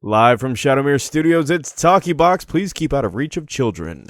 Live from Shadowmere Studios, it's TalkyBox. Please keep out of reach of children.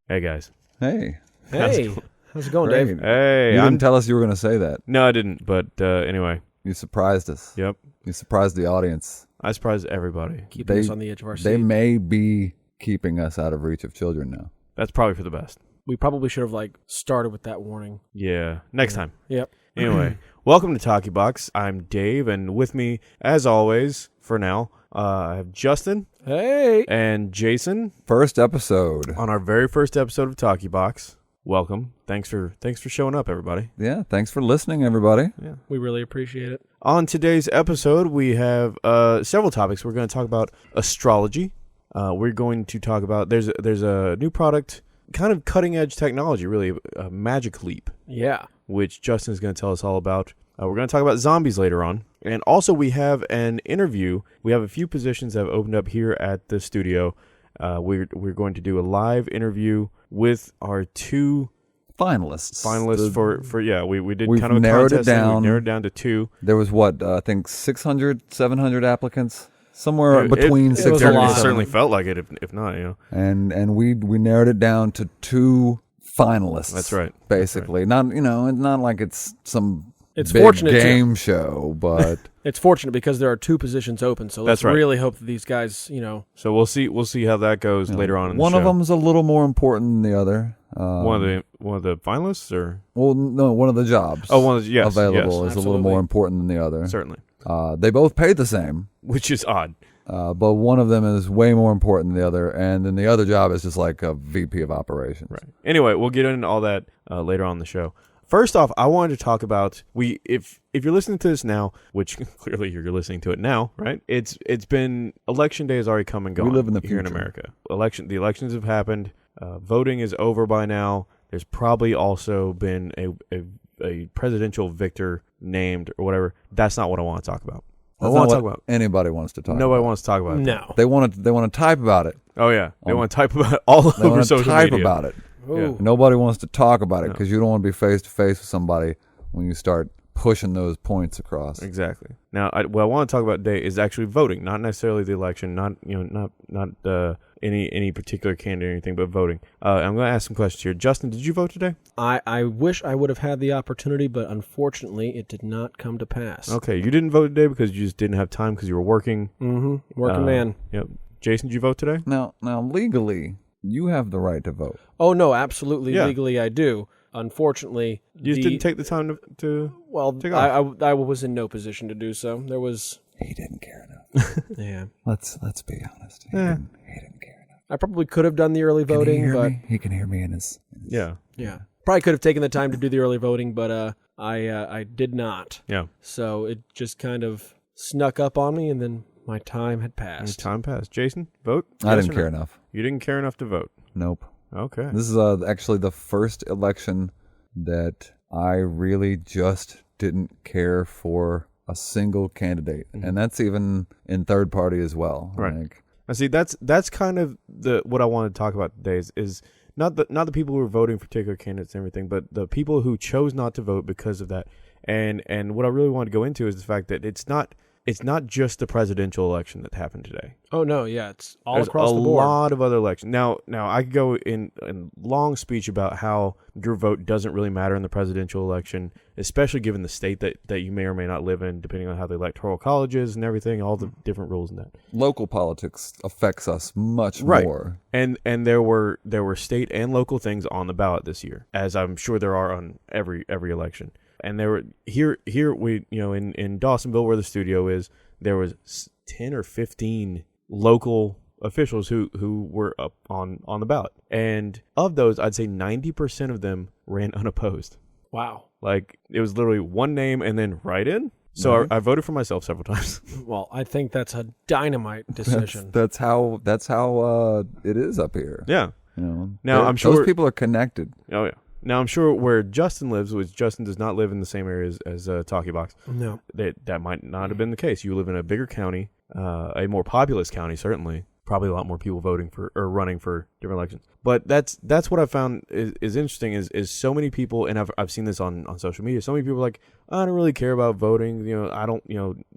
Hey, guys. Hey. Hey. How's it going, Great. Dave? Hey. You didn't tell us you were going to say that. No, I didn't, but anyway. You surprised us. Yep. You surprised the audience. I surprised everybody. Keeping us on the edge of our seat. They may be keeping us out of reach of children now. That's probably for the best. We probably should have started with that warning. Yeah. Next time. Yep. Anyway, welcome to TalkyBox. I'm Dave, and with me, as always, for now, I have Justin. Hey. And Jason. First episode. On our very first episode of TalkyBox. Welcome. Thanks for showing up, everybody. Yeah, thanks for listening, everybody. Yeah, we really appreciate it. On today's episode, we have several topics. We're going to talk about astrology. We're going to talk about there's a new product, kind of cutting edge technology, really, a magic leap. Yeah. Which Justin is going to tell us all about. We're going to talk about zombies later on. And also we have an interview. We have a few positions that have opened up here at the studio. We're going to do a live interview with our two finalists we did we've kind of a narrowed contest it down. We narrowed it down to two. There was I think 600 700 applicants, somewhere between 600 it and certainly felt like it, if not, and we narrowed it down to two finalists. That's right. Basically. That's right. Not like it's some big fortunate game show, but it's fortunate because there are two positions open, so let's really hope that these guys, So we'll see how that goes later on in the show. One of them's a little more important than the other. One of the finalists, or one of the jobs. One of the, available is a little more important than the other. Certainly. They both pay the same, which is odd. But one of them is way more important than the other, and then the other job is just like a VP of operations. Right. Anyway, we'll get into all that later on in the show. First off, I wanted to talk about if you're listening to this now, which clearly you're listening to it now, right? It's been election day has already come and gone. We live in the future here in America. The elections have happened. Voting is over by now. There's probably also been a presidential victor named or whatever. That's not what I want to talk about. I want to talk about anybody wants to talk. Nobody wants to talk about it. No. They want to type about it. Oh yeah, they want to type about it all over social media. Type about it. Yeah. Nobody wants to talk about it because you don't want to be face to face with somebody when you start pushing those points across. Exactly. Now, what I want to talk about today is actually voting, not necessarily the election, not any particular candidate or anything, but voting. I'm going to ask some questions here. Justin, did you vote today? I wish I would have had the opportunity, but unfortunately, it did not come to pass. Okay, you didn't vote today because you just didn't have time because you were working. Mm-hmm. Working man. Yep. Jason, did you vote today? Now, legally, you have the right to vote. Oh, no, absolutely. Yeah. Legally, I do. Unfortunately, you just didn't take the time to take off. I was in no position to do so. There was. He didn't care enough. Yeah. Let's be honest. He didn't care enough. I probably could have done the early voting, but he can hear me in his. Yeah. Probably could have taken the time to do the early voting, but I did not. Yeah. So it just kind of snuck up on me, and then my time had passed. Jason, vote? I didn't care enough. You didn't care enough to vote? Nope. Okay. This is actually the first election that I really just didn't care for a single candidate, and that's even in third party as well. Right. I see. That's kind of what I want to talk about today is not the people who are voting for particular candidates and everything, but the people who chose not to vote because of that. And what I really want to go into is the fact that it's not just the presidential election that happened today. Oh no, yeah, it's all There's across the board. A lot of other elections. Now I could go in long speech about how your vote doesn't really matter in the presidential election, especially given the state that you may or may not live in, depending on how the electoral college is and everything, all the different rules in that. Local politics affects us much more. And there were state and local things on the ballot this year, as I'm sure there are on every election. And there were here we in Dawsonville, where the studio is, there was 10 or 15 local officials who were up on the ballot, and of those, I'd say 90% of them ran unopposed. Wow! Like it was literally one name and then write-in. So I voted for myself several times. Well, I think that's a dynamite decision. That's how it is up here. Yeah. Now I'm sure those people are connected. Oh yeah. Now, I'm sure where Justin lives, which Justin does not live in the same area as TalkyBox. No. That might not have been the case. You live in a bigger county, a more populous county, certainly. Probably a lot more people voting for or running for different elections. But that's what I found is interesting is so many people, and I've seen this on social media, so many people are like, I don't really care about voting. I don't,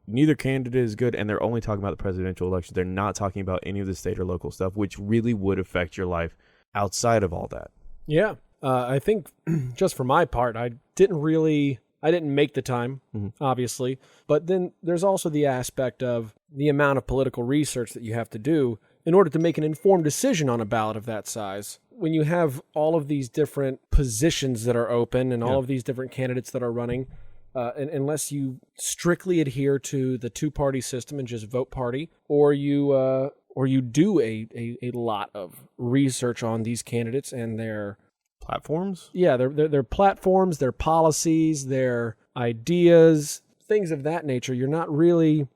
neither candidate is good, and they're only talking about the presidential election. They're not talking about any of the state or local stuff, which really would affect your life outside of all that. Yeah. I think just for my part, I didn't make the time, obviously. But then there's also the aspect of the amount of political research that you have to do in order to make an informed decision on a ballot of that size. When you have all of these different positions that are open and all of these different candidates that are running, and unless you strictly adhere to the two-party system and just vote party, or you do a lot of research on these candidates and their Platforms? Yeah, their platforms, their policies, their ideas, things of that nature. You're not really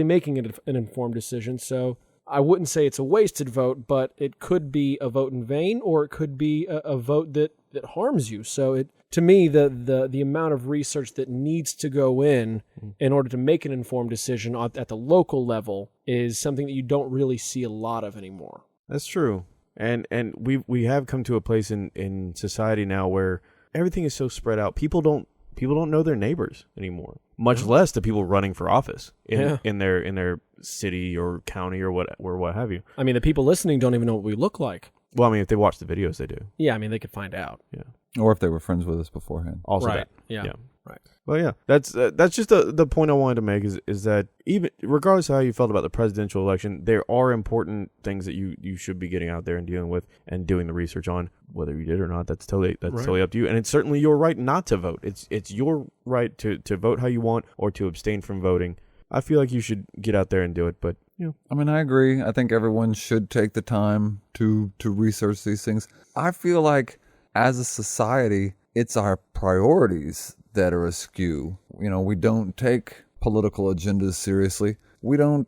making an informed decision. So I wouldn't say it's a wasted vote, but it could be a vote in vain, or it could be a vote that harms you. So to me, the amount of research that needs to go in order to make an informed decision at the local level is something that you don't really see a lot of anymore. That's true. And we have come to a place in society now where everything is so spread out. People don't know their neighbors anymore, much less the people running for office in their city or county or what have you. I mean, the people listening don't even know what we look like. Well, I mean, if they watch the videos, they do. Yeah, I mean, they could find out. Yeah. Or if they were friends with us beforehand. Also right. that. Yeah. Right. Well, yeah, that's just the point I wanted to make is that even regardless of how you felt about the presidential election, there are important things that you should be getting out there and dealing with and doing the research on. Whether you did or not, that's totally up to you, and it's certainly your right not to vote. It's your right to vote how you want or to abstain from voting. I feel like you should get out there and do it, but I mean, I agree. I think everyone should take the time to research these things. I feel like as a society, it's our priorities that are askew. We don't take political agendas seriously. We don't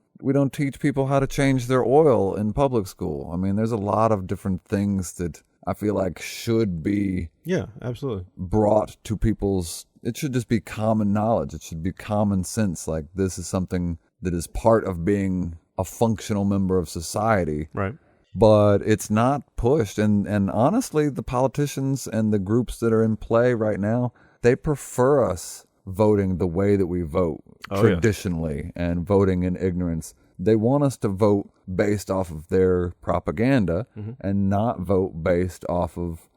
teach people how to change their oil in public school. I mean, there's a lot of different things that I feel like should be absolutely brought to people's. It should just be common knowledge. It should be common sense. Like, this is something that is part of being a functional member of society. Right. But it's not pushed. And honestly, the politicians and the groups that are in play right now, they prefer us voting the way that we vote traditionally and voting in ignorance. They want us to vote based off of their propaganda and not vote based off of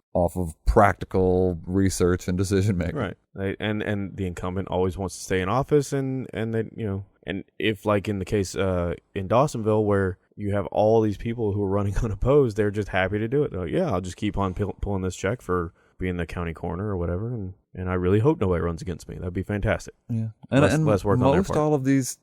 practical research and decision making. Right. And the incumbent always wants to stay in office, and they and if, like in the case in Dawsonville, where you have all these people who are running unopposed, they're just happy to do it. They're like, I'll just keep on pulling this check for being the county coroner or whatever, and I really hope nobody runs against me. That'd be fantastic. Yeah, and less work on their part. All of these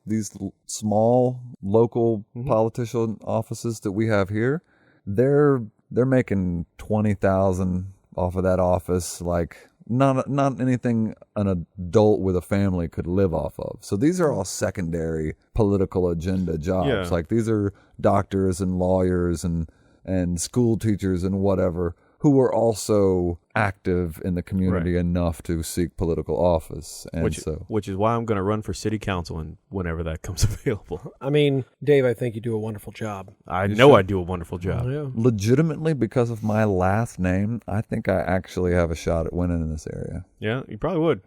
small local politician offices that we have here, they're making $20,000 off of that office, like not anything an adult with a family could live off of. So these are all secondary political agenda jobs. Yeah. Like, these are doctors and lawyers and school teachers and whatever, who are also active in the community enough to seek political office. And which is why I'm going to run for city council and whenever that comes available. I mean, Dave, I think you do a wonderful job. I know I do a wonderful job. Yeah. Legitimately, because of my last name, I think I actually have a shot at winning in this area. Yeah, you probably would.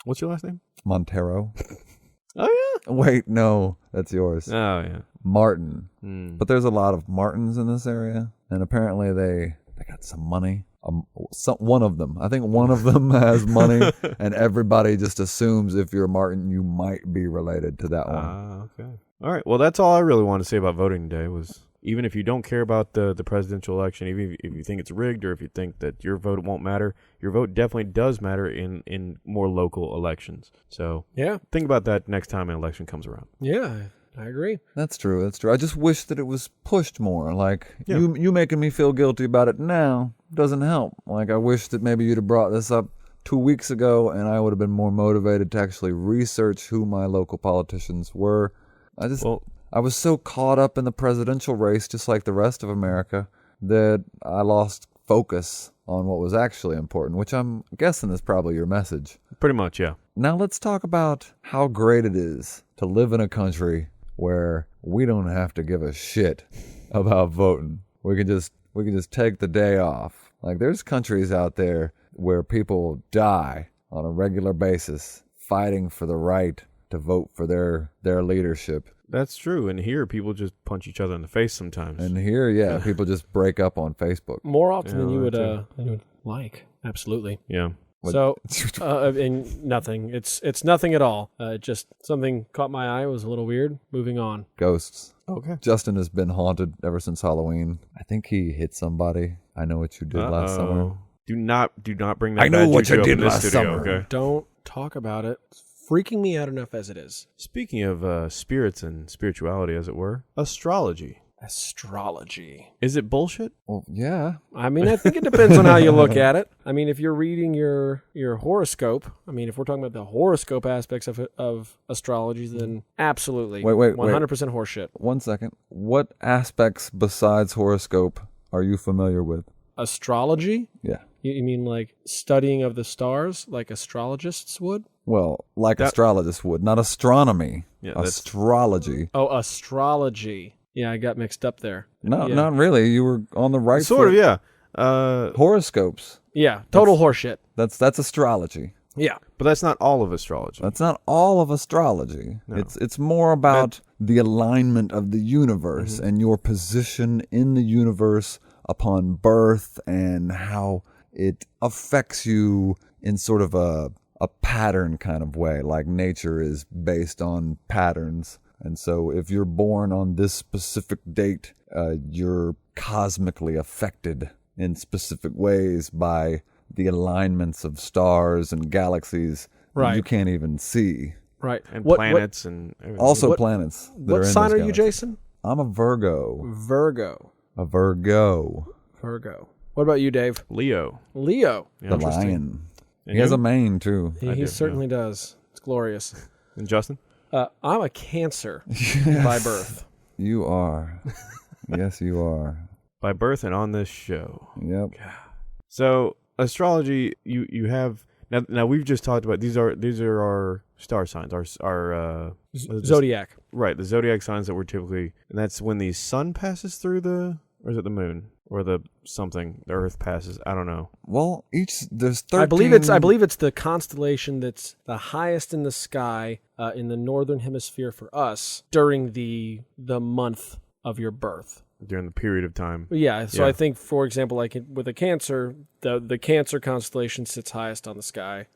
What's your last name? Montero. Oh, yeah. Wait, no, that's yours. Oh, yeah. Martin. But there's a lot of Martins in this area, and apparently they got some money. One of them. I think one of them has money, and everybody just assumes if you're Martin, you might be related to that one. Okay. All right. Well, that's all I really wanted to say about voting today was, even if you don't care about the presidential election, even if you think it's rigged or if you think that your vote won't matter, your vote definitely does matter in more local elections. So think about that next time an election comes around. Yeah, I agree. That's true. I just wish that it was pushed more. Like, you making me feel guilty about it now doesn't help. Like, I wish that maybe you'd have brought this up 2 weeks ago, and I would have been more motivated to actually research who my local politicians were. I was so caught up in the presidential race, just like the rest of America, that I lost focus on what was actually important, which I'm guessing is probably your message. Pretty much, yeah. Now let's talk about how great it is to live in a country where we don't have to give a shit about voting. We can just take the day off. Like, there's countries out there where people die on a regular basis fighting for the right to vote for their leadership. That's true. And here, people just punch each other in the face sometimes. And here, people just break up on Facebook. More often than you would like. Absolutely. Yeah. So, and nothing. It's nothing at all. Just something caught my eye. It was a little weird. Moving on. Ghosts. Okay. Justin has been haunted ever since Halloween. I think he hit somebody. I know what you did last summer. Do not bring that. I know bad what juju you up did in this last studio, summer. Okay. Don't talk about it. It's freaking me out enough as it is. Speaking of spirits and spirituality, as it were, astrology. Astrology. Is it bullshit? Well, yeah. I mean, I think it depends on how you look at it. I mean, if you're reading your horoscope, I mean, if we're talking about the horoscope aspects of astrology, then absolutely. Wait. 100% horseshit. 1 second. What aspects besides horoscope are you familiar with? Astrology? Yeah. You mean like studying of the stars, like astrologists would? Well, like astrologists would, not astronomy. Yeah, astrology. Oh, astrology. Yeah, I got mixed up there. No, Yeah. not really. You were on the right Sort of, foot. yeah. Horoscopes. Yeah, total horseshit. That's astrology. Yeah. But that's not all of astrology. That's not all of astrology. No. It's more about the alignment of the universe and your position in the universe upon birth and how it affects you in sort of a pattern kind of way. Like nature is based on patterns. And so if you're born on this specific date, you're cosmically affected in specific ways by the alignments of stars and galaxies that you can't even see. Right. And planets and everything. Also planets. That What are in sign those are you, galaxies. Jason? I'm a Virgo. Virgo. A Virgo. Virgo. What about you, Dave? Leo. Leo. The Interesting. lion. And He has you? a mane, too. He certainly does. It's glorious. And Justin? I'm a Cancer by birth. You are. Yes, you are. By birth and on this show. Yep. So astrology, you have now we've just talked about these are our star signs, our Zodiac. right, the zodiac signs that we're typically, and that's when the sun passes through or is it the moon or the earth passes? I don't know. Well, there's 13. I believe it's the constellation that's the highest in the sky in the northern hemisphere for us during the month of your birth. During the period of time. Yeah, so I think, for example, like with a Cancer, the Cancer constellation sits highest on the sky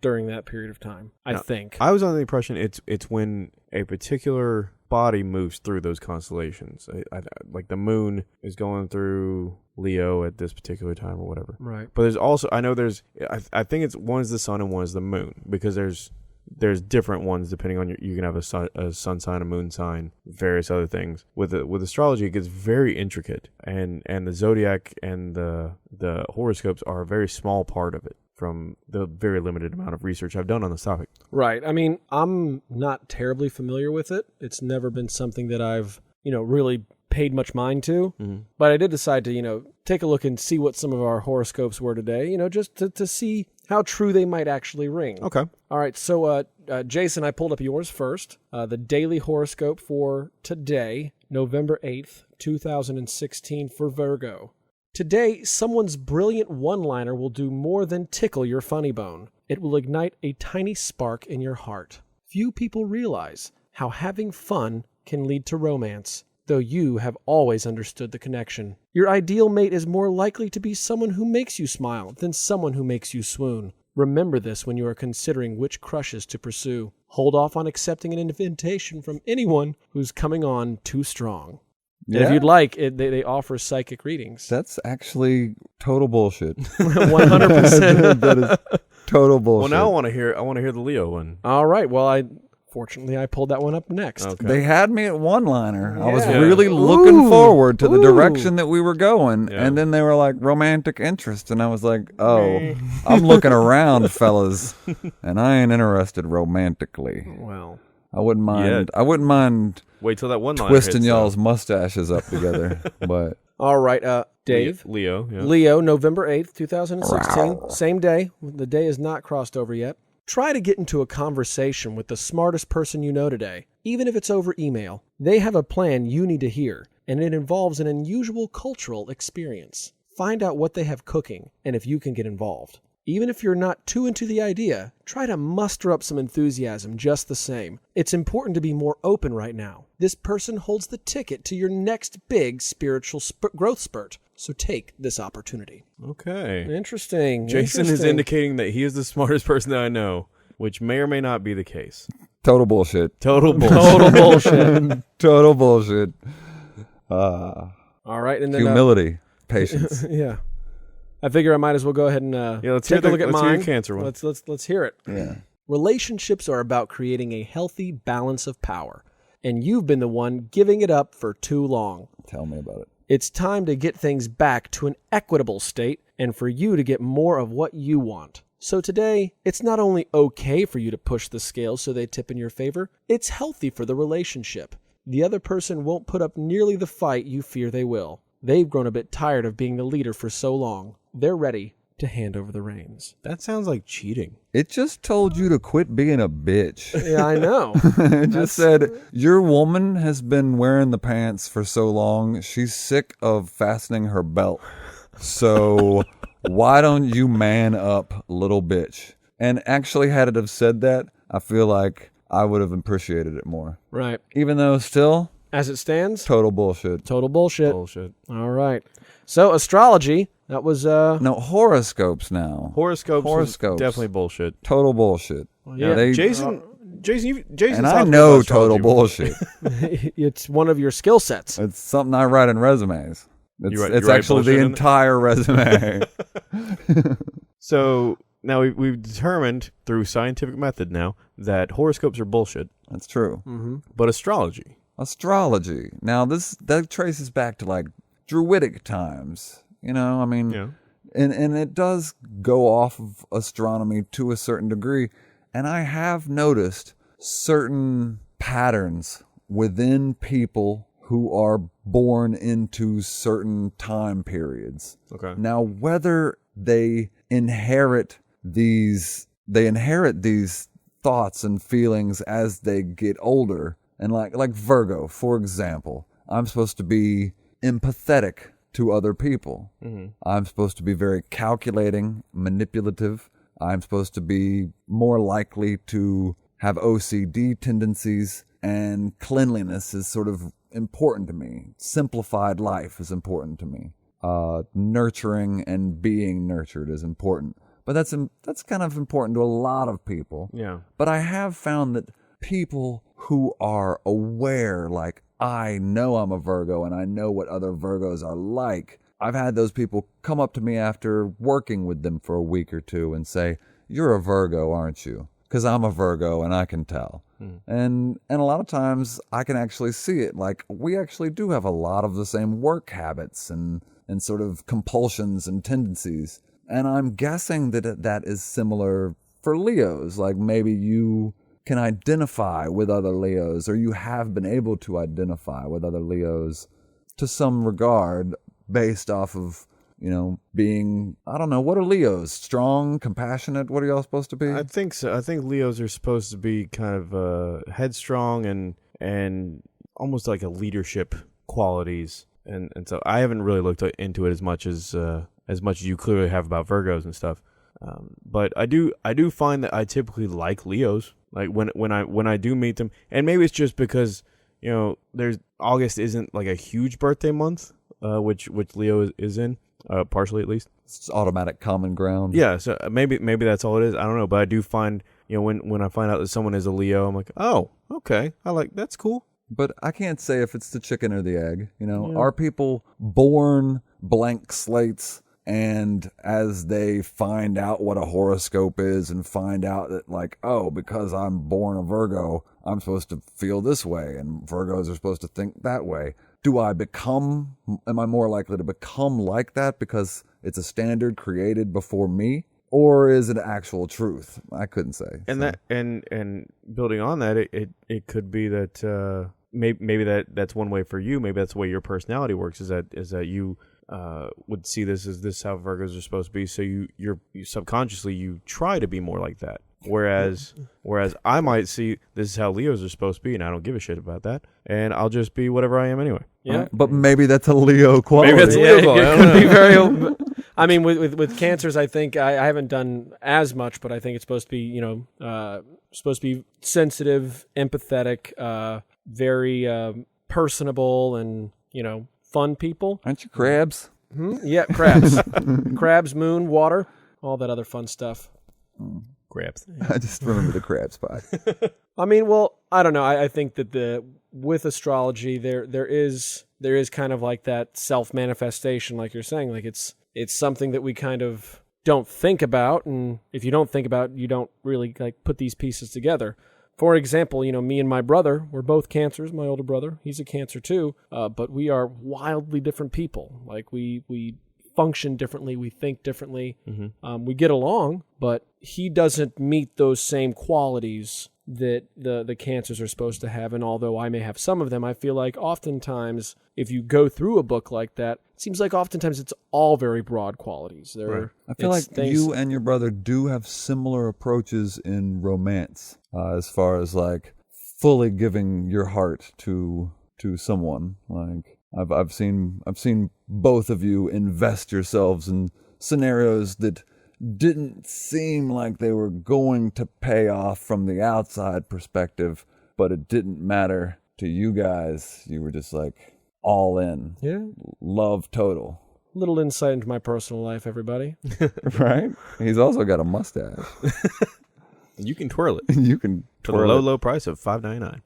during that period of time, I think. I was under the impression it's when a particular body moves through those constellations. Like the moon is going through Leo at this particular time or whatever. Right. But there's also, I think one is the sun and one is the moon, because there's different ones depending on you can have a sun sign, a moon sign, various other things. With astrology, it gets very intricate, and the zodiac and the horoscopes are a very small part of it from the very limited amount of research I've done on this topic. Right. I mean, I'm not terribly familiar with it. It's never been something that I've, really paid much mind to. Mm-hmm. But I did decide to, take a look and see what some of our horoscopes were today, just to see how true they might actually ring. Okay. All right. So, Jason, I pulled up yours first. The daily horoscope for today, November 8th, 2016 for Virgo. Today, someone's brilliant one-liner will do more than tickle your funny bone. It will ignite a tiny spark in your heart. Few people realize how having fun can lead to romance, though you have always understood the connection. Your ideal mate is more likely to be someone who makes you smile than someone who makes you swoon. Remember this when you are considering which crushes to pursue. Hold off on accepting an invitation from anyone who's coming on too strong. Yeah. And if you'd like, they offer psychic readings. That's actually total bullshit. 100%. That is total bullshit. Well, now I want to hear the Leo one. All right. Well, fortunately, I pulled that one up next. Okay. They had me at one-liner. I was Yeah. really looking forward to the Ooh. direction that we were going. Yeah. And then they were like, romantic interest. And I was like, oh, I'm looking around, fellas. And I ain't interested romantically. Well, I wouldn't mind. Yeah. I wouldn't mind Wait till that one line twisting hits, y'all's mustaches up together. But all right. Dave. Leo. Yeah. Leo, November 8th, 2016. Same day. The day is not crossed over yet. Try to get into a conversation with the smartest person you know today, even if it's over email. They have a plan you need to hear, and it involves an unusual cultural experience. Find out what they have cooking and if you can get involved. Even if you're not too into the idea, try to muster up some enthusiasm just the same. It's important to be more open right now. This person holds the ticket to your next big spiritual growth spurt. So take this opportunity. Okay. Interesting. Jason is indicating that he is the smartest person that I know, which may or may not be the case. Total bullshit. Total bullshit. Total bullshit. Total bullshit. All right. And then humility. Patience. Yeah. I figure I might as well go ahead and let's take a look at mine. Let's hear your Cancer one. Let's hear it. Yeah. Relationships are about creating a healthy balance of power, and you've been the one giving it up for too long. Tell me about it. It's time to get things back to an equitable state and for you to get more of what you want. So today, it's not only okay for you to push the scales so they tip in your favor, it's healthy for the relationship. The other person won't put up nearly the fight you fear they will. They've grown a bit tired of being the leader for so long. They're ready to hand over the reins. That sounds like cheating. It just told you to quit being a bitch. Yeah, I know. It just said, your woman has been wearing the pants for so long, she's sick of fastening her belt. So why don't you man up, little bitch? And actually, had it have said that, I feel like I would have appreciated it more. Right. Even though still, As it stands, total bullshit. total bullshit. Bullshit. All right. So astrology, that was No, horoscopes now. Horoscopes. Horoscopes. Definitely bullshit. Total bullshit. yeah. Jason, Jason's And I know total bullshit. It's one of your skill sets. It's something I write in resumes. It's You write actually the bullshit in it? entire resume. So now we've determined through scientific method now that horoscopes are bullshit, That's true. but astrology. Astrology. Now that traces back to like Druidic times. You know, I mean, Yeah. and it does go off of astronomy to a certain degree. And I have noticed certain patterns within people who are born into certain time periods. Okay. Now, whether they inherit these thoughts and feelings as they get older, and like Virgo, for example, I'm supposed to be empathetic to other people. Mm-hmm. I'm supposed to be very calculating, manipulative. I'm supposed to be more likely to have OCD tendencies, and cleanliness is sort of important to me. Simplified life is important to me. Nurturing and being nurtured is important. But that's kind of important to a lot of people. Yeah. But I have found that people who are aware, like, I know I'm a Virgo and I know what other Virgos are like, I've had those people come up to me after working with them for a week or two and say, "You're a Virgo, aren't you?" Because I'm a Virgo and I can tell. And a lot of times I can actually see it. Like, we actually do have a lot of the same work habits and sort of compulsions and tendencies. And I'm guessing that is similar for Leos. Like, maybe you can identify with other Leos, or you have been able to identify with other Leos to some regard based off of, you know, being, I don't know, what are Leos? Strong, compassionate? What are y'all supposed to be? I think so. I think Leos are supposed to be kind of headstrong and almost like a leadership qualities. And so I haven't really looked into it as much as you clearly have about Virgos and stuff. But I do find that I typically like Leos. Like when I do meet them, and maybe it's just because, you know, there's August isn't like a huge birthday month, which Leo is in, partially at least. It's automatic common ground. Yeah, so maybe that's all it is. I don't know, but I do find, you know, when I find out that someone is a Leo, I'm like, oh, okay, that's cool. But I can't say if it's the chicken or the egg. You know, are people born blank slates, and as they find out what a horoscope is and find out that, like, oh, because I'm born a Virgo, I'm supposed to feel this way, and Virgos are supposed to think that way. Am I more likely to become like that because it's a standard created before me? Or is it actual truth? I couldn't say. And so. that and building on that, it could be that maybe that's one way for you. Maybe that's the way your personality works. Is that you would see this as this how Virgos are supposed to be. So you subconsciously you try to be more like that. Whereas I might see this is how Leos are supposed to be, and I don't give a shit about that, and I'll just be whatever I am anyway. Yeah, but maybe that's a Leo quality. Maybe that's a Leo quality. It could be very. I mean, with cancers, I think I haven't done as much, but I think it's supposed to be, supposed to be sensitive, empathetic, very personable, and fun people. Aren't you crabs? Yeah, crabs, crabs, moon, water, all that other fun stuff. Crabs. I just remember the crab spot. I mean, well, I don't know. I think that with astrology, there is kind of like that self-manifestation, like you're saying. Like it's something that we kind of don't think about, and if you don't think about it, you don't really like put these pieces together. For example, me and my brother, we're both cancers. My older brother, he's a cancer too, but we are wildly different people. Like we function differently, we think differently. We get along, but he doesn't meet those same qualities that the cancers are supposed to have. And although I may have some of them, I feel like oftentimes if you go through a book like that, it seems like oftentimes it's all very broad qualities. Right. I feel like you and your brother do have similar approaches in romance, as far as like fully giving your heart to someone. Like I've seen both of you invest yourselves in scenarios that didn't seem like they were going to pay off from the outside perspective, but it didn't matter to you guys. You were just like all in. Yeah. Love total. Little insight into my personal life, everybody. Right? He's also got a mustache. You can twirl it You can for the twirl it. low price of $5.99.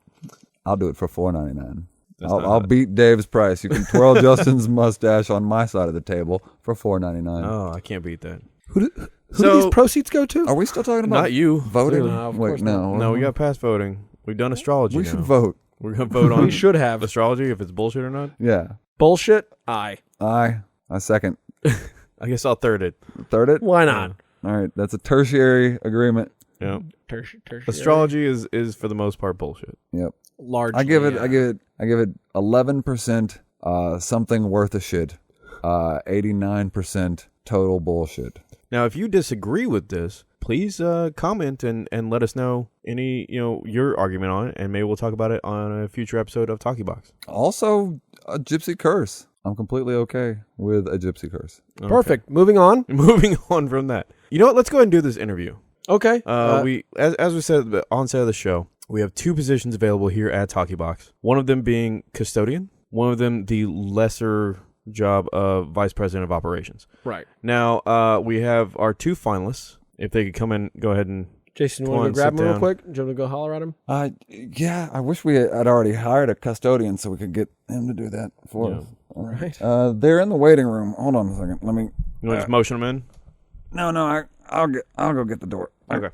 I'll do it for $4.99. That's I'll beat Dave's price. You can twirl Justin's mustache on my side of the table for $4.99. Oh, I can't beat that. Who do these proceeds go to? Are we still talking about Not you. voting? Clearly. No, of Wait, course no. No, we got past voting. We've done astrology. We now. should vote. We're gonna vote on We should have. astrology if it's bullshit or not. Yeah. Bullshit? Aye. I second. I guess I'll third it. Third it? Why not? All right. That's a tertiary agreement. Yeah. Tertiary. Astrology is for the most part bullshit. Yep. Largely. I give it 11% something worth a shit. 89% total bullshit. Now, if you disagree with this, please comment and let us know any your argument on it, and maybe we'll talk about it on a future episode of TalkyBox. Also, a gypsy curse. I'm completely okay with a gypsy curse. Perfect. Moving on. Moving on from that. You know what? Let's go ahead and do this interview. Okay. We as we said at the onset of the show, we have two positions available here at TalkyBox. One of them being custodian. One of them the lesser job of vice president of operations. Right. Now we have our two finalists. If they could come in, go ahead and Jason, you come want to on, grab sit him real down. quick? Do you want to go holler at him? Yeah, I wish we had already hired a custodian so we could get him to do that for us. Right. They're in the waiting room. Hold on a second. Let me. You want to just motion them in? No, I'll go get the door. Okay.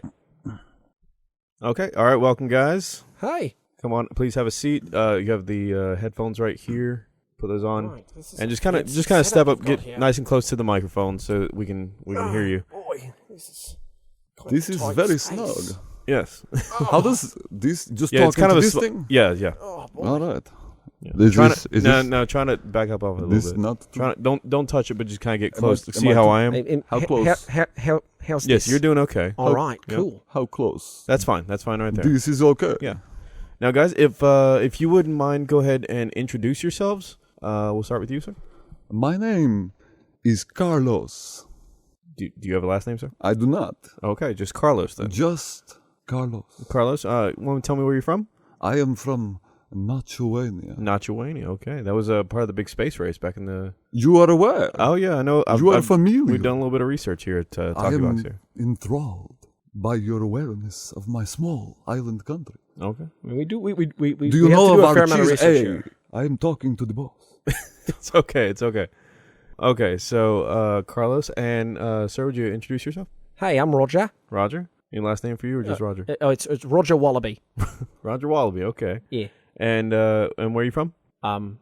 Okay. All right. Welcome, guys. Hi. Come on. Please have a seat. You have the headphones right here. Put those on, Right, this is and just a kind of fancy step setup up, you've get got here. nice and close to the microphone so that we can hear you. Boy, this is quite This a is tight very space. snug. Yes. How does this just Yeah, it's talking kind to of a this sl- thing? Yeah. Oh, boy. All right. Yeah. Is Trying this- to, is no, this- no, trying to back up off it a This little bit. not Trying to, don't touch it, but just kind of get Am close I- to am see I how too- I am. How close? How's Yes, this? you're doing okay. All right, Yep. cool. How close? That's fine. That's fine right there. This is okay. Yeah. Now, guys, if you wouldn't mind, go ahead and introduce yourselves. We'll start with you, sir. My name is Carlos. Do you have a last name, sir? I do not. Okay, just Carlos then. Just Carlos. Carlos, want to tell me where you're from? I am from Nachuania. Nachuania. Okay, that was a part of the big space race back in the. You are aware. Oh yeah, I know. You are familiar. We've done a little bit of research here at I TalkyBox am here. enthralled by your awareness of my small island country. Okay, I mean, we do Do you we know have to do a about fair amount of cheese? research Hey, here. I am talking to the boss. it's okay. It's okay. Okay, so Carlos and sir, would you introduce yourself? Hey, I'm Roger. Roger. Any last name for you or just Roger? It's Roger Wallaby. Roger Wallaby. Okay. Yeah. And where are you from? I'm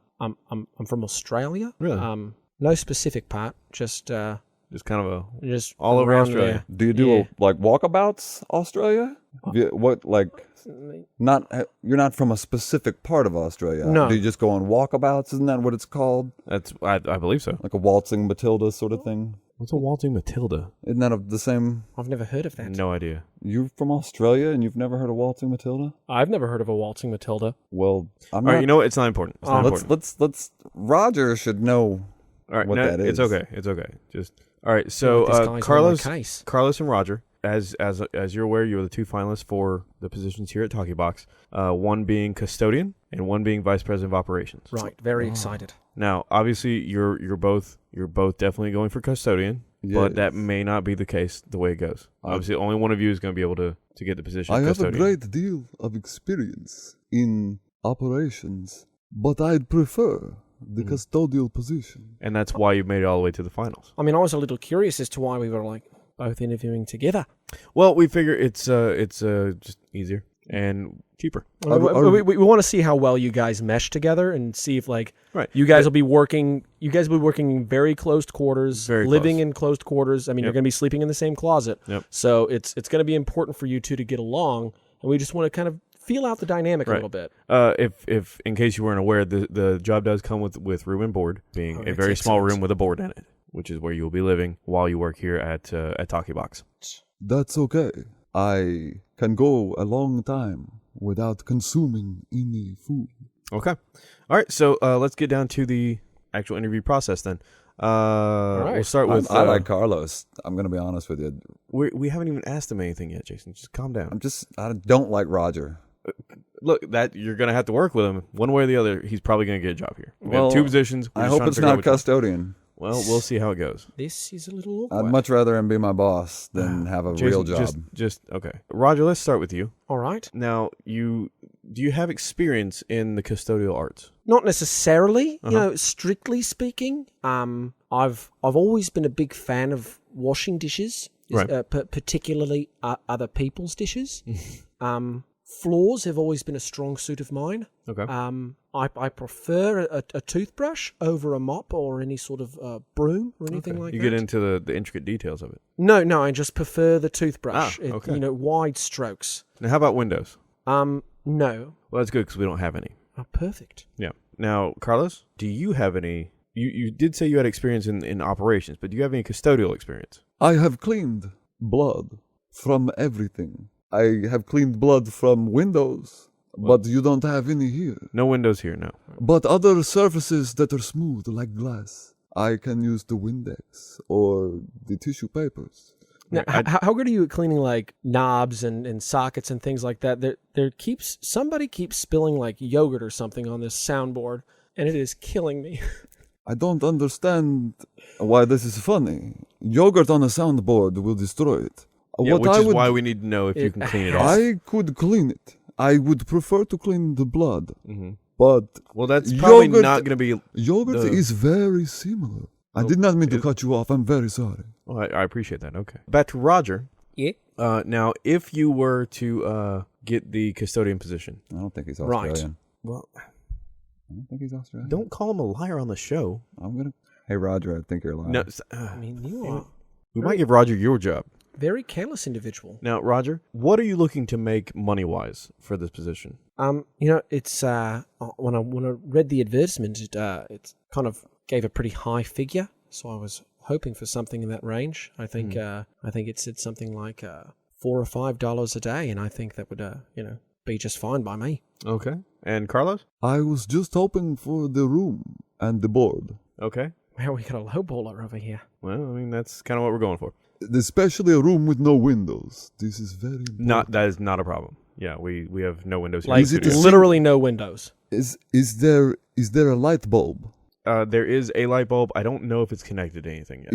from Australia. Really? No specific part. Just Just kind of a just all over around Australia. Do you do Yeah. like walkabouts, Australia? What like not? You're not from a specific part of Australia. No. Do you just go on walkabouts? Isn't that what it's called? That's I believe so. Like a waltzing Matilda sort of thing. What's a waltzing Matilda? Isn't that the same? I've never heard of that. No idea. You're from Australia and you've never heard of waltzing Matilda? I've never heard of a waltzing Matilda. Well, I'm All not. right, you know what? It's not important. It's not important. let's. Roger should know. All right, what no, that it's is. okay. It's okay. Just All right, so This guy's on my case. Carlos and Roger, as you're aware, you are the two finalists for the positions here at TalkyBox. One being custodian and one being vice president of operations. Right, very excited. Now, obviously, you're both definitely going for custodian, but that may not be the case the way it goes. Obviously, only one of you is going to be able to get the position. I of have a custodian. great deal of experience in operations, but I'd prefer the custodial position. And that's why you made it all the way to the finals. I mean, I was a little curious as to why we were like both interviewing together. Well, we figure it's just easier and cheaper. We want to see how well you guys mesh together and see if Right. you guys will be working. You guys will be working in very closed quarters, living in closed quarters. I mean, you're going to be sleeping in the same closet. Yep. So it's going to be important for you two to get along, and we just want to kind of feel out the dynamic a little bit. If in case you weren't aware, the job does come with room and board, being a very small room with a board in it, which is where you will be living while you work here at TalkyBox. That's okay. I can go a long time without consuming any food. Okay. All right. So let's get down to the actual interview process then. We'll start with. I like Carlos. I'm going to be honest with you. We haven't even asked him anything yet, Jason. Just calm down. I don't like Roger. Look, that you're going to have to work with him one way or the other. He's probably going to get a job here. We Well, have two positions. I hope it's not custodian. Well, we'll see how it goes. This is a little awkward. I'd much rather him be my boss than have a Jason, real job. Just okay. Roger, let's start with you. All right. Now, do you have experience in the custodial arts? Not necessarily, strictly speaking. I've always been a big fan of washing dishes, Right. Particularly other people's dishes. Floors have always been a strong suit of mine. Okay. I prefer a toothbrush over a mop or any sort of broom or anything like you that. get into the intricate details of it. No, I just prefer the toothbrush. Okay. Wide strokes. Now, how about windows? No. Well, that's good because we don't have any. Oh, perfect. Yeah. Now, Carlos, do you have any? You did say you had experience in operations, but do you have any custodial experience? I have cleaned blood from everything. I have cleaned blood from windows, but you don't have any here. No windows here, no. But other surfaces that are smooth like glass, I can use the Windex or the tissue papers. Now, how good are you at cleaning like knobs and sockets and things like that? Somebody keeps spilling like yogurt or something on this soundboard, and it is killing me. I don't understand why this is funny. Yogurt on a soundboard will destroy it. Yeah, which is why we need to know if you can clean it off. I could clean it. I would prefer to clean the blood. Mm-hmm. But well, that's probably yogurt, not going to be... Yogurt is very similar. I did not mean to cut you off. I'm very sorry. Well, I appreciate that. Okay. Back to Roger. Yeah. Now, if you were to get the custodian position... I don't think he's Australian. Right. Well, I don't think he's Australian. don't call him a liar on the show. Hey, Roger, I think you're lying. No, I mean, you are we might give Roger your job. very careless individual. Now, Roger, what are you looking to make money-wise for this position? It's when I read the advertisement, it kind of gave a pretty high figure, so I was hoping for something in that range. I think it said something like $4 or $5 a day, and I think that would be just fine by me. Okay. And Carlos? I was just hoping for the room and the board. Okay. Well, we got a lowballer over here. Well, I mean, that's kind of what we're going for. Especially a room with no windows. This is very important. That is not a problem. Yeah, we have no windows here. Like, Is it the same- literally no windows. Is there a light bulb? There is a light bulb. I don't know if it's connected to anything yet.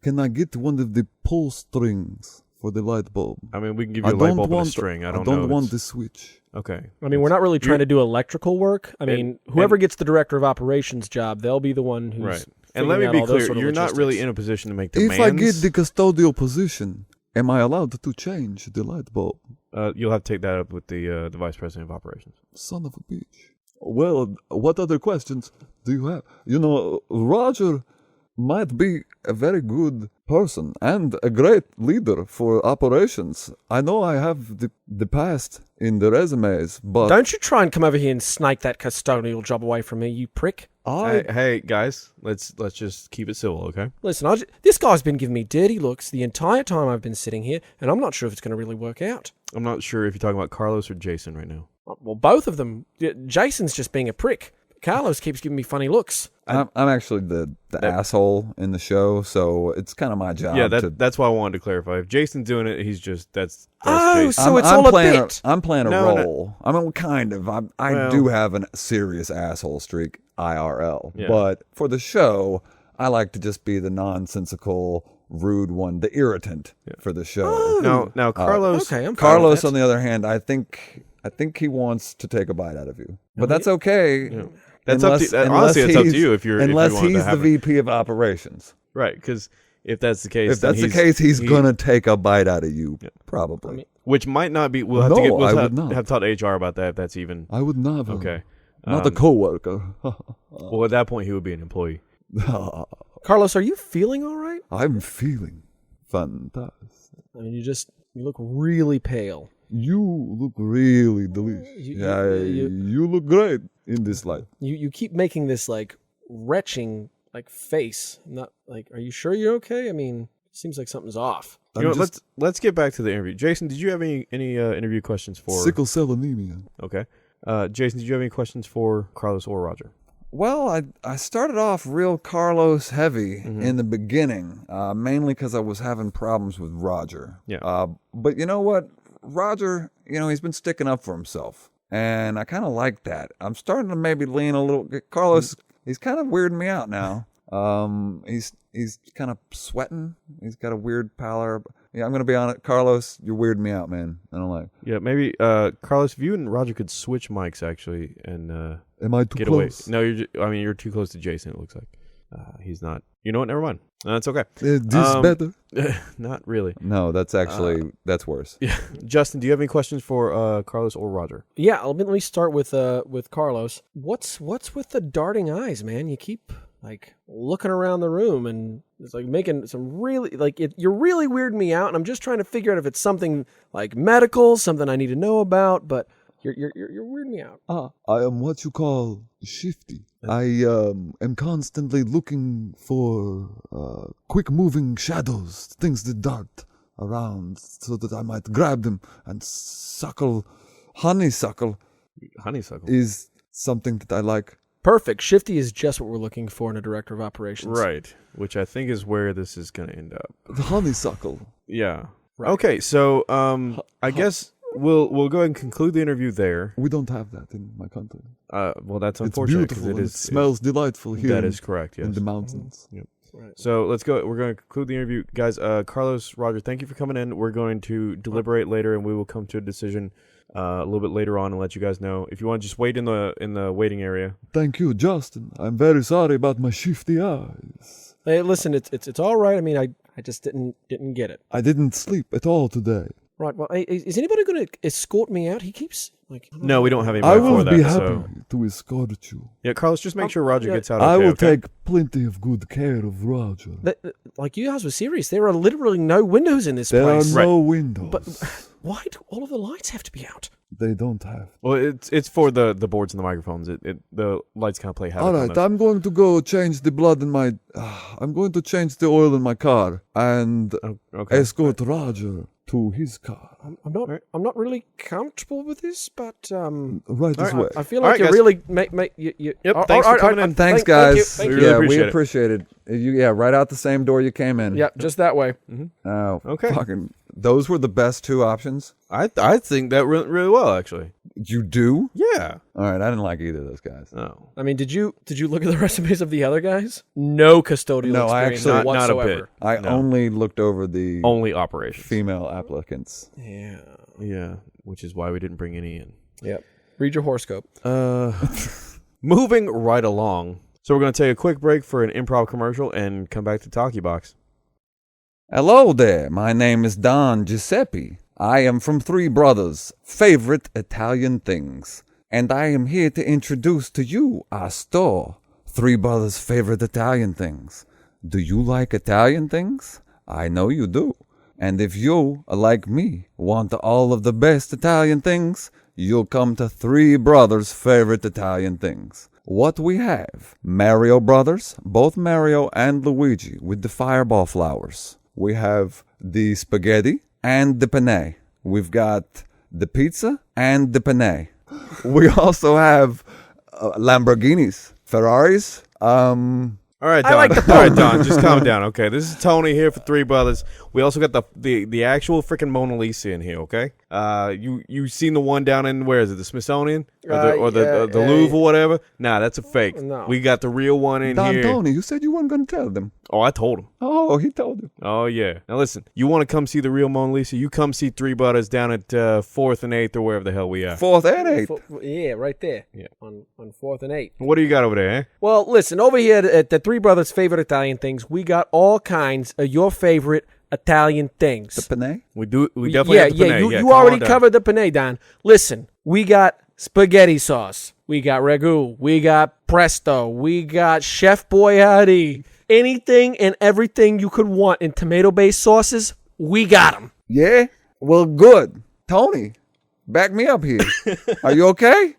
Can I get one of the pull strings for the light bulb? I mean, we can give you a light bulb and a string. I don't know. want the switch. Okay. I mean, we're not really trying to do electrical work. I mean, whoever gets the director of operations job, they'll be the one who's right. And let me be clear, you're not really in a position to make demands. If I get the custodial position, am I allowed to change the light bulb? You'll have to take that up with the vice president of operations. Son of a bitch. Well, what other questions do you have? Roger might be a very good person and a great leader for operations. I know I have the past in the resumes, but... Don't you try and come over here and snake that custodial job away from me, you prick. Hey, guys, let's just keep it civil, okay? Listen, this guy's been giving me dirty looks the entire time I've been sitting here, and I'm not sure if it's going to really work out. I'm not sure if you're talking about Carlos or Jason right now. Well, both of them. Jason's just being a prick. Carlos keeps giving me funny looks. I'm actually the asshole in the show, so it's kind of my job. Yeah, that's why I wanted to clarify. If Jason's doing it, he's just that's Oh, Jason. so it's all a bit. I'm playing a No, role. I mean, kind of. I do have a serious asshole streak, IRL. Yeah. But for the show, I like to just be the nonsensical, rude one, the irritant for the show. Oh. Now Carlos. Okay, I'm fine with Carlos, that. on the other hand, I think he wants to take a bite out of you, but that's okay. Yeah. That's up to honestly. It's up to you if you're unless if you want he's to have the it. VP of operations. Right, because if that's the case, If that's the case, he's gonna take a bite out of you, probably. which might not be. We'll have No, to get. I would not. Have taught HR about that. If that's even I would never. okay. Not a coworker. Well, at that point, he would be an employee. Carlos, are you feeling all right? I'm feeling fantastic. I mean, you look really pale. You look really delicious. You look great in this light. You keep making this like retching like face. I'm not like, are you sure you're okay? I mean, it seems like something's off. You know, let's get back to the interview. Jason, did you have any interview questions for Sickle cell anemia. Okay. Jason, did you have any questions for Carlos or Roger? Well, I started off real Carlos heavy in the beginning, mainly because I was having problems with Roger. Yeah. But you know what? Roger, he's been sticking up for himself. And I kind of like that. I'm starting to maybe lean a little. Carlos, he's kind of weirding me out now. He's kind of sweating. He's got a weird pallor. Yeah, I'm going to be honest. Carlos, you're weirding me out, man. I don't like. Yeah, maybe Carlos, if you and Roger could switch mics actually and Am I too get close? away. No, you're too close to Jason, it looks like. He's not. You know what? Never mind. That's okay. Is this better? Not really. No, that's actually that's worse. Yeah. Justin, do you have any questions for Carlos or Roger? Yeah, let me start with Carlos. What's with the darting eyes, man? You keep like looking around the room and it's like making some really like you're really weirding me out, and I'm just trying to figure out if it's something like medical, something I need to know about, but you're weirding me out. I am what you call shifty. I am constantly looking for quick-moving shadows, things that dart around, so that I might grab them and suckle. Honeysuckle Honeysuckle. is something that I like. Perfect. Shifty is just what we're looking for in a director of operations. Right. Which I think is where this is going to end up. The honeysuckle. Yeah. Right. Okay, so I guess we'll go ahead and conclude the interview there. We don't have that in my country. Well, that's It's unfortunate beautiful. it It smells delightful here. That is correct. Yes. in the mountains. Yep. Right. So let's go. We're going to conclude the interview, guys. Carlos, Roger, thank you for coming in. We're going to deliberate later, and we will come to a decision a little bit later on and let you guys know. If you want to just wait in the waiting area. Thank you, Justin. I'm very sorry about my shifty eyes. Hey, listen, it's all right. I mean, I just didn't get it. I didn't sleep at all today. Right. Well, is anybody going to escort me out? He keeps like. No, we don't have anybody I will for that. be happy So to escort you. yeah, Carlos, just make sure Roger gets out. I okay, will okay? take plenty of good care of Roger. Like you guys were serious. There are literally no windows in this There place. are no windows. But why do all of the lights have to be out? They don't have. Well, it's for the boards and the microphones. The lights kind of play havoc. All on right, those. I'm going to go change the blood in my. I'm going to change the oil in my car and Okay. escort Roger to his car. I'm not really comfortable with this, but Right this way. I feel All like right, you guys. really you. Yep, thanks for coming in. Thanks, Thank guys. you, thank you. We really we appreciate it. appreciate it. Right out the same door you came in. Yep, just that way. Oh, Okay. Fucking, those were the best two options. I think that went really well, actually. You do? Yeah. All right, I didn't like either of those guys. Oh. I mean, did you look at the resumes of the other guys? No custodial No, I experience actually- Not a whatsoever. bit. I No. only looked over the Only operations. female applicants. Yeah. Yeah, which is why we didn't bring any in. Yep. Read your horoscope. Moving right along. So we're going to take a quick break for an improv commercial and come back to TalkyBox. Hello there, my name is Don Giuseppe. I am from Three Brothers' favorite Italian things, and I am here to introduce to you our store, Three Brothers' favorite Italian things. Do you like Italian things? I know you do. And if you, like me, want all of the best Italian things, you'll come to Three Brothers' favorite Italian things. What we have: Mario Brothers, both Mario and Luigi, with the fireball flowers. We have the spaghetti and the penne. We've got the pizza and the penne. We also have Lamborghinis, Ferraris. All right, Don. I like the All right, Don. Just calm down, okay? This is Tony here for Three Brothers. We also got the actual freaking Mona Lisa in here, okay? You seen the one down in, where is it? The Smithsonian or the Louvre or whatever? Nah, that's a fake. No. We got the real one in Don here. Tony, you said you weren't going to tell them. Oh, I told him. Oh, he told you. Oh yeah. Now listen, you want to come see the real Mona Lisa? You come see Three Brothers down at 4th and 8th or wherever the hell we are. 4th and 8th. Yeah, right there. Yeah. On 4th and 8th. What do you got over there? Eh? Well, listen, over here at the Three Brothers' favorite Italian things, we got all kinds of your favorite Italian things. The Panay? We definitely have the penne. You already covered the penne, Don. Listen, we got spaghetti sauce. We got ragu. We got presto. We got Chef Boyardee. Anything and everything you could want in tomato-based sauces, we got them. Yeah? Well, good. Tony, back me up here. Are you okay?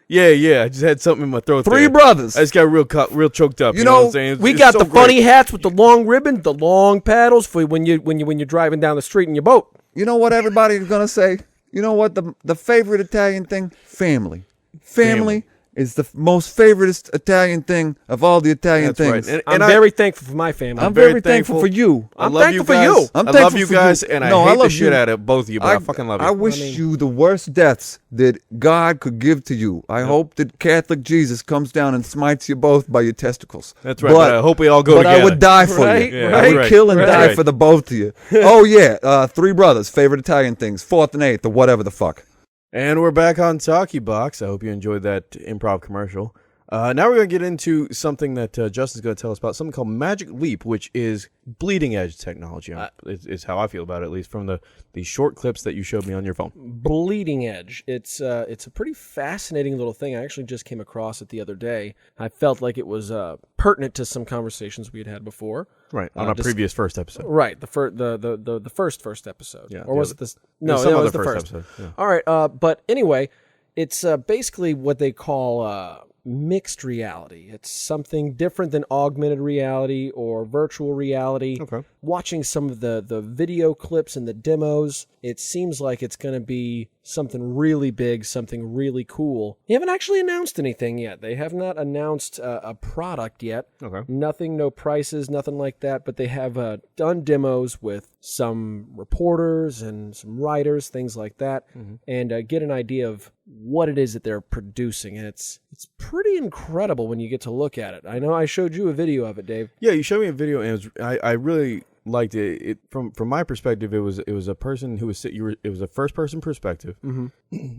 Yeah. I just had something in my throat. Three there. brothers. I just got real choked up. You know know, what I'm saying? We It's got so the great. funny hats with the long ribbon, the long paddles for when you're driving down the street in your boat. You know what everybody's going to say? You know what the favorite Italian thing? Family. Family is the most favorite Italian thing of all the Italian That's things. right. I'm very thankful for my family. I'm very thankful for you. I'm love thankful for guys. you. I'm I love thankful you for guys, you. and I No, I hate the love shit you. out of both of you, but I fucking love you. I wish you the worst deaths that God could give to you. I hope that Catholic Jesus comes down and smites you both by your testicles. That's right. But I hope we all go But together. I would die for Right, you. Yeah, I that's would right. kill and That's die right. for the both of you. Oh yeah, Three Brothers, favorite Italian things, 4th and 8th, or whatever the fuck. And we're back on TalkyBox. I hope you enjoyed that improv commercial. Now we're going to get into something that Justin's going to tell us about, something called Magic Leap, which is bleeding edge technology. Is how I feel about it, at least from the short clips that you showed me on your phone. Bleeding edge. It's a pretty fascinating little thing. I actually just came across it the other day. I felt like it was pertinent to some conversations we had before. Right, on our previous first episode. Right, the first episode. Yeah, or was it this? No, some it other was the first episode. Yeah. All right, but anyway, it's basically what they call mixed reality. It's something different than augmented reality or virtual reality. Okay. Watching some of the video clips and the demos, it seems like it's going to be something really big, something really cool. They haven't actually announced anything yet. They have not announced a product yet. Okay. Nothing, no prices, nothing like that, but they have done demos with some reporters and some writers, things like that, and get an idea of what it is that they're producing. And it's pretty incredible when you get to look at it. I know I showed you a video of it, Dave. Yeah, you showed me a video, and I really liked it. It from my perspective, it was a person who was it was a first person perspective,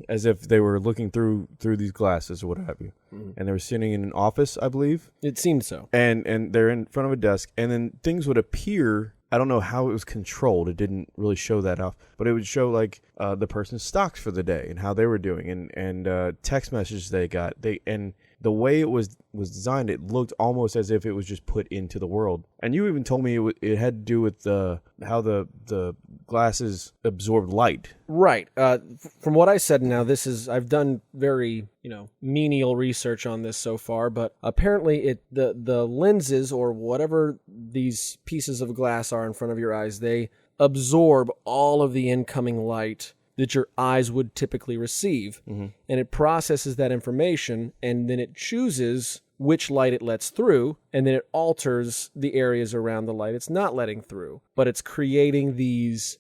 as if they were looking through these glasses or what have you, and they were sitting in an office, I believe. It seemed so. And they're in front of a desk, and then things would appear. I don't know how it was controlled. It didn't really show that off, but it would show like the person's stocks for the day and how they were doing, and text messages they got. And the way it was designed, it looked almost as if it was just put into the world. And you even told me it had to do with how the glasses absorb light. Right. From what I said, now I've done very menial research on this so far, but apparently the lenses or whatever these pieces of glass are in front of your eyes, they absorb all of the incoming light that your eyes would typically receive, and it processes that information, and then it chooses which light it lets through, and then it alters the areas around the light it's not letting through. But it's creating these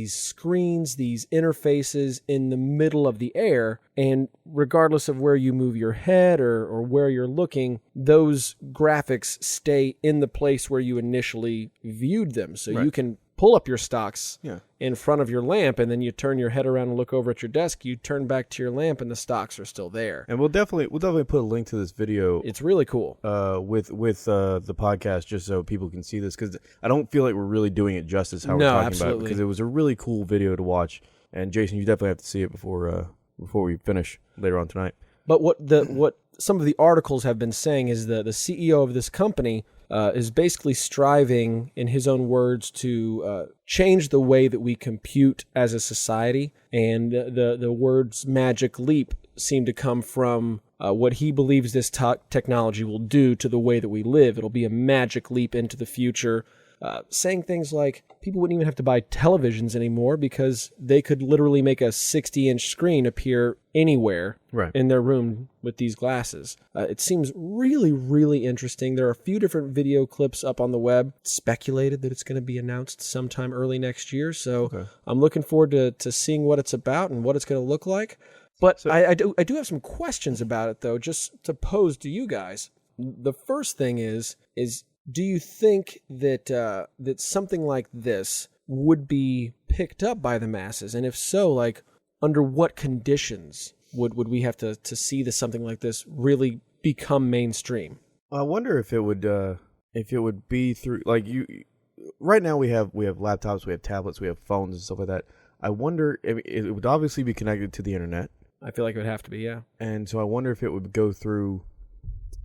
screens, these interfaces in the middle of the air, and regardless of where you move your head or where you're looking, those graphics stay in the place where you initially viewed them. So you can pull up your stocks in front of your lamp, and then you turn your head around and look over at your desk. You turn back to your lamp, and the stocks are still there. And we'll definitely put a link to this video. It's really cool. With the podcast, just so people can see this, because I don't feel like we're really doing it justice how we're No, talking absolutely. about it, because it was a really cool video to watch. And Jason, you definitely have to see it before we finish later on tonight. But what some of the articles have been saying is the CEO of this company is basically striving, in his own words, to change the way that we compute as a society. And the words magic leap seem to come from what he believes this technology will do to the way that we live. It'll be a magic leap into the future. saying things like people wouldn't even have to buy televisions anymore because they could literally make a 60-inch screen appear anywhere in their room with these glasses. It seems really, really interesting. There are a few different video clips up on the web. It's speculated that it's going to be announced sometime early next year, so I'm looking forward to seeing what it's about and what it's going to look like. But I do have some questions about it, though, just to pose to you guys. The first thing is do you think that that something like this would be picked up by the masses? And if so, like, under what conditions would we have to see something like this really become mainstream? I wonder if it would be through, like, right now we have laptops, we have tablets, we have phones and stuff like that. I wonder, I mean, it would obviously be connected to the internet. I feel like it would have to be, yeah. And so I wonder if it would go through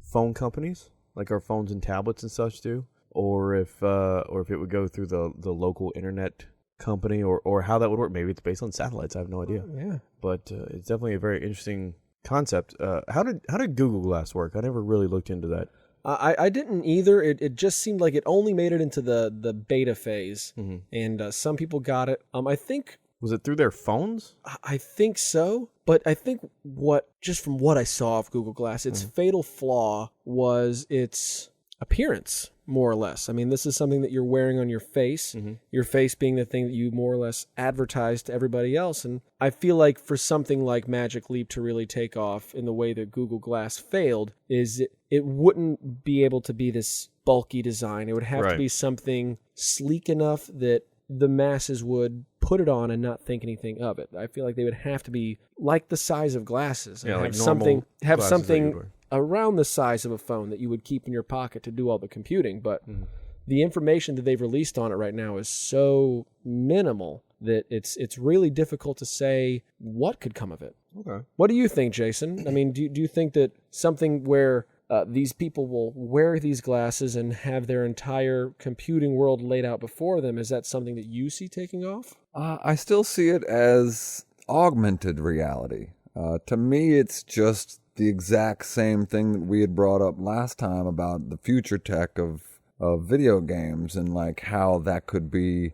phone companies, like our phones and tablets and such do, or if it would go through the local internet company, or how that would work. Maybe it's based on satellites. I have no idea. Yeah. But it's definitely a very interesting concept. How did Google Glass work? I never really looked into that. I didn't either. It just seemed like it only made it into the beta phase, and some people got it. I think. Was it through their phones? I think so, but I think just from what I saw of Google Glass, its fatal flaw was its appearance, more or less. I mean, this is something that you're wearing on your face, your face being the thing that you more or less advertise to everybody else. And I feel like for something like Magic Leap to really take off in the way that Google Glass failed, is it wouldn't be able to be this bulky design. It would have to be something sleek enough that the masses would put it on and not think anything of it. I feel like they would have to be like the size of glasses and like have something around the size of a phone that you would keep in your pocket to do all the computing. But the information that they've released on it right now is so minimal that it's really difficult to say what could come of it. Okay. What do you think, Jason? I mean, do you think that something where these people will wear these glasses and have their entire computing world laid out before them, is that something that you see taking off? I still see it as augmented reality. To me, it's just the exact same thing that we had brought up last time about the future tech of video games and like how that could be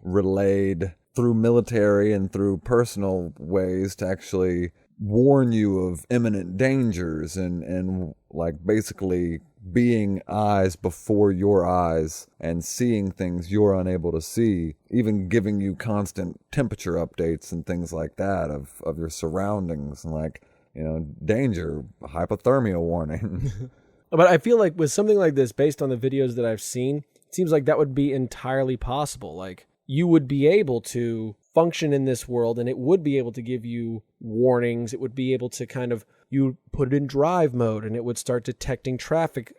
relayed through military and through personal ways to actually warn you of imminent dangers and like basically being eyes before your eyes and seeing things you're unable to see, even giving you constant temperature updates and things like that of your surroundings, and like, you know, danger, hypothermia warning. But I feel like with something like this, based on the videos that I've seen, it seems like that would be entirely possible. Like, you would be able to function in this world and it would be able to give you warnings. It would be able to kind of, you put it in drive mode and it would start detecting traffic,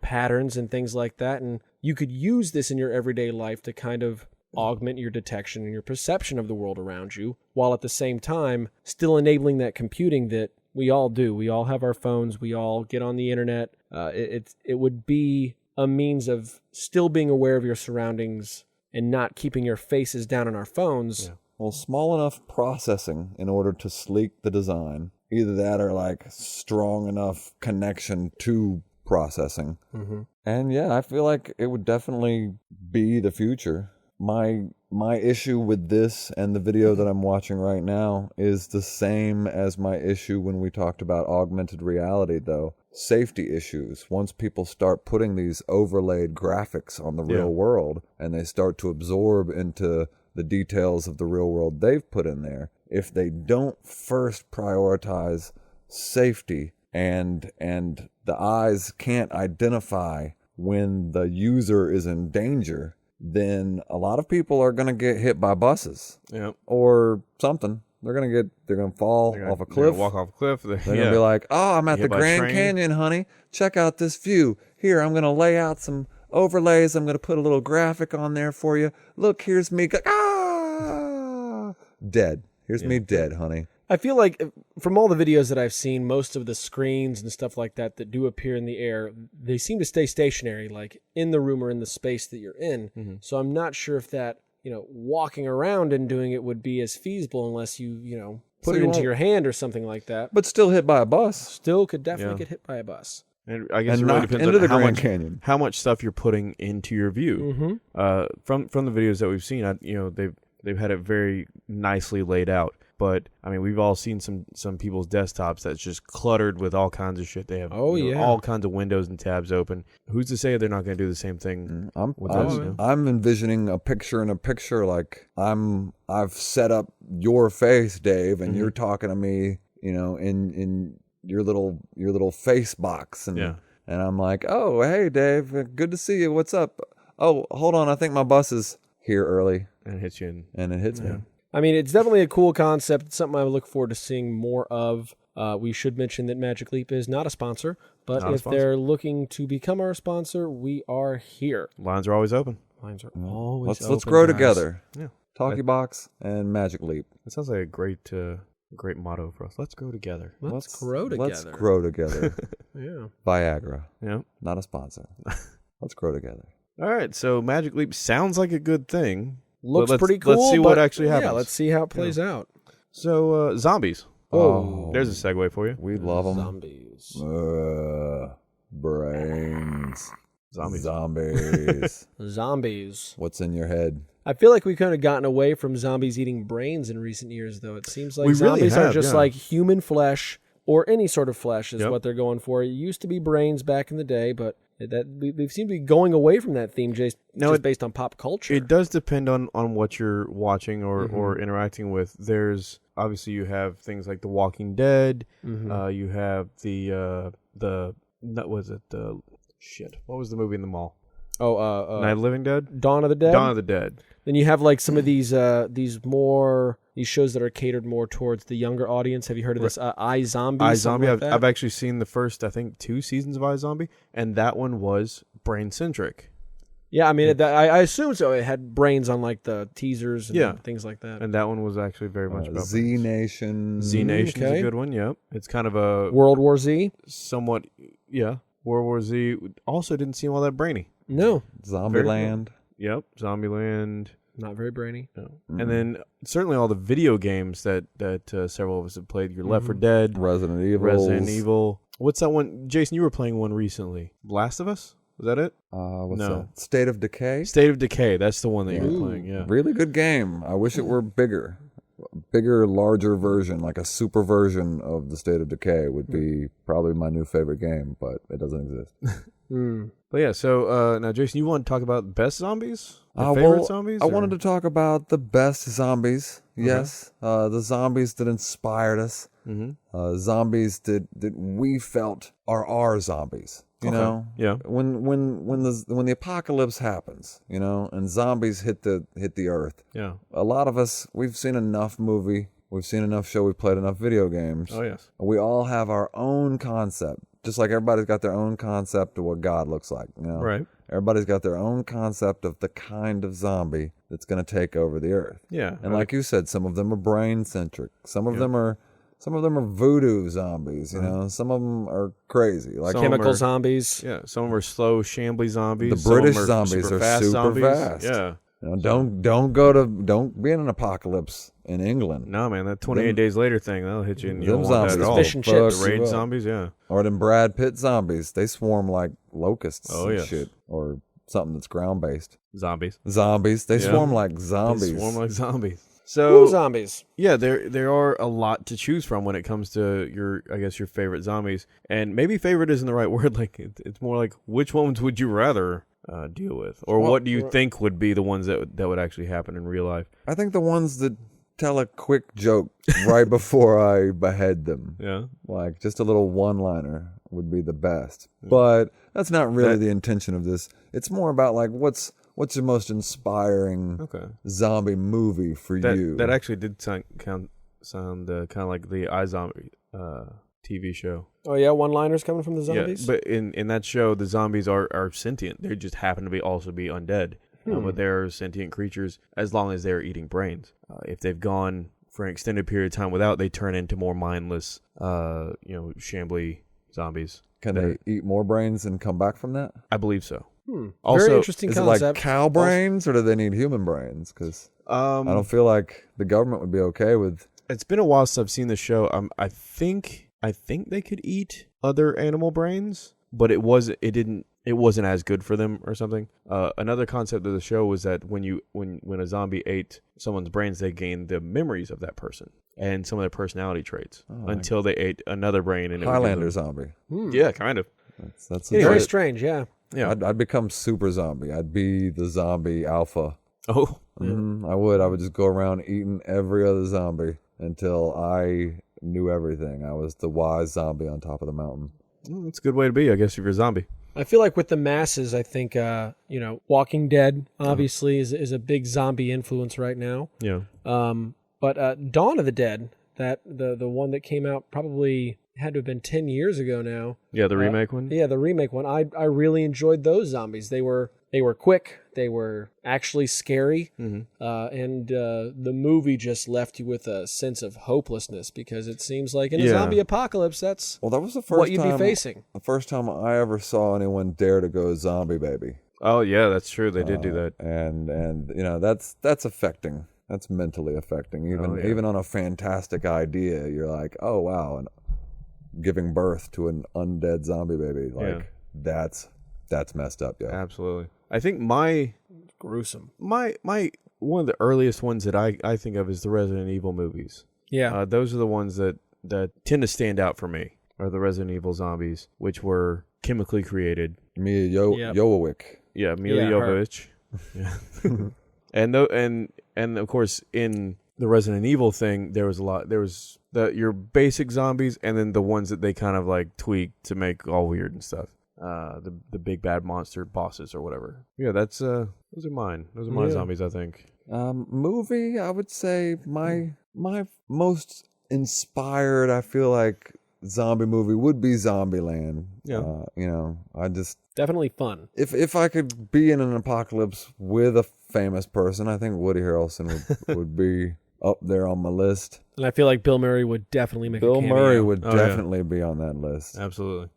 patterns and things like that. And you could use this in your everyday life to kind of augment your detection and your perception of the world around you, while at the same time still enabling that computing that we all do. We all have our phones. We all get on the internet. It would be a means of still being aware of your surroundings and not keeping your faces down on our phones. Yeah. Well, small enough processing in order to sleek the design. Either that or like strong enough connection to processing. And yeah, I feel like it would definitely be the future. My issue with this and the video that I'm watching right now is the same as my issue when we talked about augmented reality, though. Safety issues. Once people start putting these overlaid graphics on the real world and they start to absorb into the details of the real world they've put in there, if they don't first prioritize safety and the eyes can't identify when the user is in danger, then a lot of people are going to get hit by buses or something. They're going to fall off a cliff. Walk off a cliff. They're going to be like, oh, I'm at the Grand Canyon, honey. Check out this view. Here, I'm going to lay out some overlays. I'm going to put a little graphic on there for you. Look, here's me. Dead. Here's me dead, honey. I feel like from all the videos that I've seen, most of the screens and stuff like that do appear in the air, they seem to stay stationary, like in the room or in the space that you're in. So I'm not sure if that, walking around and doing it would be as feasible unless you put it into your hand or something like that. But still hit by a bus. Still could definitely get hit by a bus. And I guess and it really knocked depends into on the Grand Canyon. how much stuff you're putting into your view. From the videos that we've seen, they've had it very nicely laid out. But I mean, we've all seen some people's desktops that's just cluttered with all kinds of shit. They have all kinds of windows and tabs open. Who's to say they're not going to do the same thing? I'm envisioning a picture in a picture. Like I've set up your face, Dave, and you're talking to me, in your little face box, and I'm like, oh, hey, Dave, good to see you. What's up? Oh, hold on, I think my bus is here early, and it hits you, and it hits me. I mean, it's definitely a cool concept. It's something I look forward to seeing more of. We should mention that Magic Leap is not a sponsor, but if they're looking to become our sponsor, we are here. Lines are always open. Lines are always open. Let's grow guys. together. Yeah. TalkyBox and Magic Leap. It sounds like a great motto for us. Let's grow together. Let's grow together. Let's grow together. Yeah. Viagra. Yeah. Not a sponsor. Let's grow together. All right. So Magic Leap sounds like a good thing. Looks pretty cool. Let's see what actually happens. Yeah, let's see how it plays out. So zombies. Oh, there's a segue for you. We love them. Zombies. Brains. Zombies. Zombies. What's in your head? I feel like we've kind of gotten away from zombies eating brains in recent years, though. It seems like We really zombies are have, just yeah. like human flesh or any sort of flesh is Yep. what they're going for. It used to be brains back in the day, but we seem to be going away from that theme just based on pop culture. It does depend on what you're watching or interacting with. There's obviously you have things like The Walking Dead. You have the what was it? What was the movie in the mall? Night of the Living Dead. Dawn of the Dead. Dawn of the Dead. Then you have like some of these shows that are catered more towards the younger audience. Have you heard of this iZombie? iZombie. Like I've actually seen the first, I think, 2 seasons of iZombie, and that one was brain centric. Yeah, I mean, I assume so. It had brains on like the teasers and things like that. And that one was actually very much about Z Nation. Z Nation is Okay. a good one. Yep, it's kind of a World War Z. somewhat World War Z also didn't seem all that brainy. No, Zombieland. Yep, Zombieland. not very brainy. No. And then certainly all the video games that several of us have played. Your Left 4 Dead, Resident Evil. What's that one? Jason, you were playing one recently. Last of Us? Was that it? What's No. that? State of Decay. State of Decay. That's the one that you were playing. Yeah. Really good game. I wish it were bigger. Bigger, larger version, like a super version of the State of Decay would be probably my new favorite game, but it doesn't exist. But yeah, so now Jason, you want to talk about best zombies? Your favorite zombies? I wanted to talk about the best zombies. Yes, the zombies that inspired us. Zombies that we felt are our zombies. You know, Yeah. when the apocalypse happens, and zombies hit the earth. Yeah. A lot of us, we've seen enough movie, we've seen enough show, we've played enough video games. Oh yes. We all have our own concept, just like everybody's got their own concept of what God looks like. Right. Everybody's got their own concept of the kind of zombie that's going to take over the earth. Yeah. And like you said, some of them are brain centric. Some of them are voodoo zombies. Some of them are crazy, like Some Chemical are- zombies. Yeah. Some of them are slow, shambly zombies. The British Some zombies are fast super zombies. fast. Yeah. Don't be in an apocalypse in England. No, man, that 28 days later thing, that'll hit you and you Them don't want that zombies at all. Fish and fuck chips. The you raid up. zombies, yeah. Or them Brad Pitt zombies. They swarm like locusts Oh, and yes. shit. Or something that's ground based. Zombies. Zombies. They Yeah. swarm like They zombies. swarm like zombies. Ooh, So zombies. yeah, there are a lot to choose from when it comes to your favorite zombies. And maybe favorite isn't the right word. Like it's more like which ones would you rather deal with, or what do you think would be the ones that would actually happen in real life? I think the ones that tell a quick joke right before I behead them. Yeah. Like just a little one-liner would be the best. But that's not really the intention of this. It's more about like what's your most inspiring zombie movie for you? That actually did sound kind of like the iZombie TV show. Oh yeah, one-liners coming from the zombies. Yeah, but in that show, the zombies are sentient. They just happen to be undead, but they're sentient creatures as long as they're eating brains. If they've gone for an extended period of time without, they turn into more mindless, shambly zombies. Can they eat more brains and come back from that? I believe so. Also, very interesting Is it concept. like cow brains or do they need human brains? Because I don't feel like the government would be okay with. It's been a while since I've seen the show. I think they could eat other animal brains, but it wasn't as good for them or something. Another concept of the show was that when a zombie ate someone's brains, they gained the memories of that person and some of their personality traits until they ate another brain. And Highlander zombie. Yeah, kind of. That's Very strange, yeah. Yeah, I'd become super zombie. I'd be the zombie alpha. Oh, I would just go around eating every other zombie until I knew everything. I was the wise zombie on top of the mountain. well, that's a good way to be, I guess, if you're a zombie. I feel like with the masses, I think, Walking Dead, obviously, is a big zombie influence right now. Yeah. But Dawn of the Dead, that the one that came out probably had to have been 10 years ago now. Yeah, the remake one? Yeah, the remake one. I really enjoyed those zombies. They were quick. They were actually scary. And the movie just left you with a sense of hopelessness because it seems like in a zombie apocalypse, that's Well, that was the first what you'd time, be facing. The first time I ever saw anyone dare to go zombie baby. Oh, yeah, that's true. They did do that. And that's affecting. That's mentally affecting. Even on a fantastic idea, you're like, oh wow, and giving birth to an undead zombie baby, that's messed up, yeah. Absolutely. I think my Gruesome. one of the earliest ones that I think of is the Resident Evil movies. Yeah. Those are the ones that tend to stand out for me, are the Resident Evil zombies, which were chemically created. Mia Jovovich. Yeah, Mila Jovovich. Yeah. and of course in the Resident Evil thing, there was your basic zombies and then the ones that they kind of like tweaked to make all weird and stuff. The big bad monster bosses or whatever. Yeah, that's those are mine. Those are my zombies, I think. Movie, I would say my most inspired, I feel like, zombie movie would be Zombieland. Yeah. I just Definitely fun. if I could be in an apocalypse with a famous person, I think Woody Harrelson would be up there on my list. And I feel like Bill Murray would definitely make a Bill cameo. Murray would definitely be on that list. Absolutely.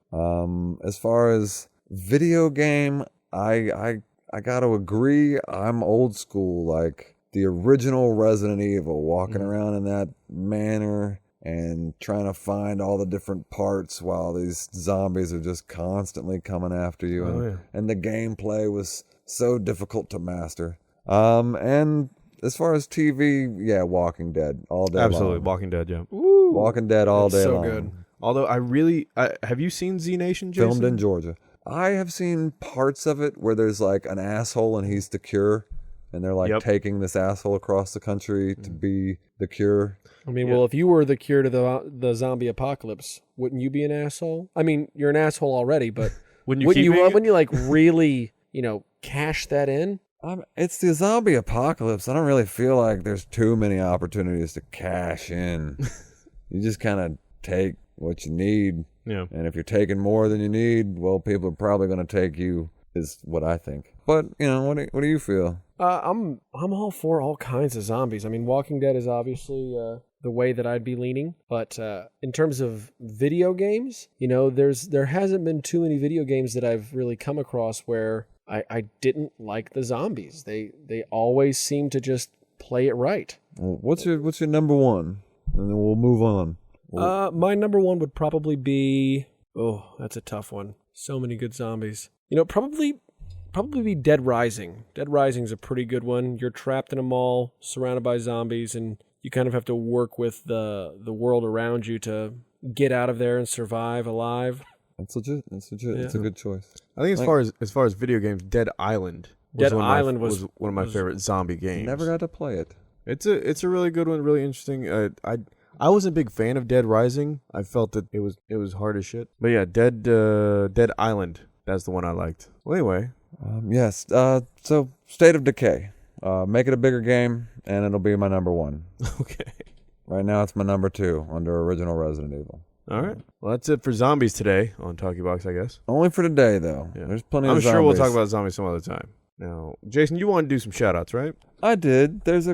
As far as video game, I got to agree. I'm old school, like the original Resident Evil, walking around in that manor and trying to find all the different parts while these zombies are just constantly coming after you. And the gameplay was so difficult to master. And as far as TV, yeah, Walking Dead all day Absolutely. long. Walking Dead, yeah. Walking Dead all day so long. good. Although have you seen Z Nation, Jason? Filmed in Georgia. I have seen parts of it where there's like an asshole and he's the cure, and they're like taking this asshole across the country to be the cure. I mean, well, if you were the cure to the zombie apocalypse, wouldn't you be an asshole? I mean, you're an asshole already, but wouldn't you like really, cash that in? It's the zombie apocalypse. I don't really feel like there's too many opportunities to cash in. You just kind of take what you need. Yeah. And if you're taking more than you need, well, people are probably going to take you, is what I think. But, what do you feel? I'm all for all kinds of zombies. I mean, Walking Dead is obviously the way that I'd be leaning. But in terms of video games, there hasn't been too many video games that I've really come across where I didn't like the zombies. They always seem to just play it right. Well, what's your number one? And then we'll move on. My number one would probably be, that's a tough one. So many good zombies. Probably be Dead Rising. Dead Rising is a pretty good one. You're trapped in a mall, surrounded by zombies, and you kind of have to work with the world around you to get out of there and survive alive. That's legit. It's a good choice. I think as far as video games, Dead Island was one of my favorite zombie games. Never got to play it. It's a really good one, really interesting. I was a big fan of Dead Rising. I felt that it was hard as shit. But yeah, Dead Island, that's the one I liked. Well, anyway. Yes. So State of Decay. Make it a bigger game, and it'll be my number one. Okay. Right now, it's my number two under original Resident Evil. All right. Well, that's it for zombies today on TalkyBox, I guess. Only for today, though. Yeah. There's plenty of zombies. I'm sure we'll talk about zombies some other time. Now, Jason, you want to do some shout-outs, right? I did. There's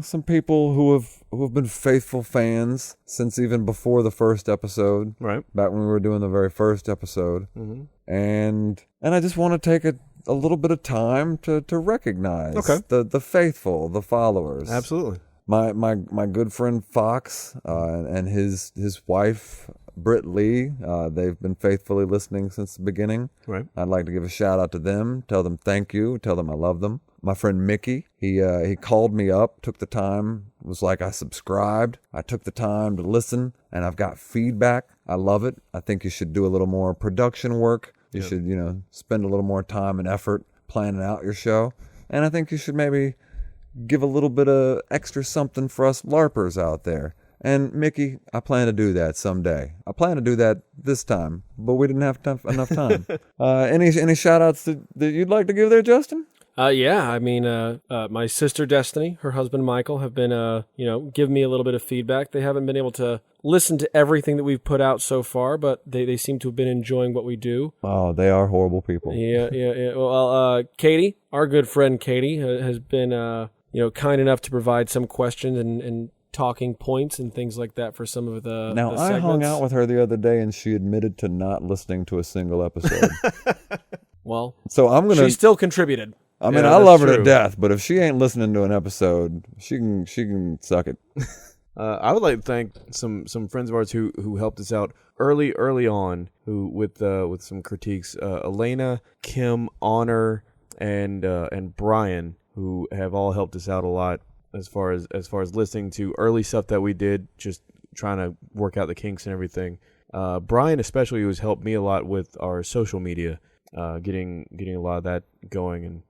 some people who have been faithful fans since even before the first episode. Right. Back when we were doing the very first episode. Mm-hmm. And I just want to take a little bit of time to recognize the faithful, the followers. Absolutely. My good friend Fox and his wife Britt Lee. They've been faithfully listening since the beginning. Right. I'd like to give a shout out to them, tell them thank you, tell them I love them. My friend Mickey, he called me up, took the time, was like, I subscribed. I took the time to listen, and I've got feedback. I love it. I think you should do a little more production work. You should, spend a little more time and effort planning out your show. And I think you should maybe give a little bit of extra something for us LARPers out there. And Mickey, I plan to do that someday. I plan to do that this time, but we didn't have enough time. Any shout outs that you'd like to give there, Justin? Yeah, I mean, my sister Destiny, her husband Michael have been, giving me a little bit of feedback. They haven't been able to listen to everything that we've put out so far, but they seem to have been enjoying what we do. Oh, they are horrible people. Yeah. Well, Katie, our good friend Katie, has been, kind enough to provide some questions and talking points and things like that for some of the Now, the I segments. hung out with her the other day, and she admitted to not listening to a single episode. Well, So I'm gonna. she still contributed. I mean, Yeah, I that's love her to true. death, but if she ain't listening to an episode, she can suck it. I would like to thank some friends of ours who helped us out early on, who with some critiques. Elena, Kim, Honor, and Brian, who have all helped us out a lot as far as listening to early stuff that we did, just trying to work out the kinks and everything. Brian especially, who's helped me a lot with our social media, getting a lot of that going, and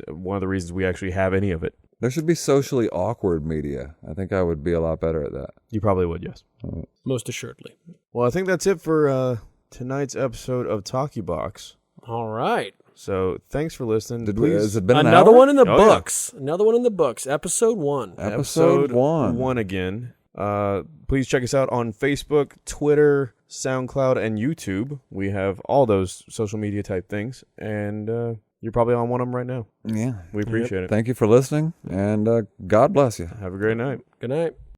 one of the reasons we actually have any of it. There should be socially awkward media. I think I would be a lot better at that. You probably would, yes. Most assuredly. Well, I think that's it for tonight's episode of TalkyBox. All right. So thanks for listening. Has it been an Another hour? one in the Oh, yeah. books. Another one in the books. Episode 1. Episode one. again. Please check us out on Facebook, Twitter, SoundCloud, and YouTube. We have all those social media type things, and you're probably on one of them right now. Yeah. We appreciate it. Thank you for listening, and God bless you. Have a great night. Good night.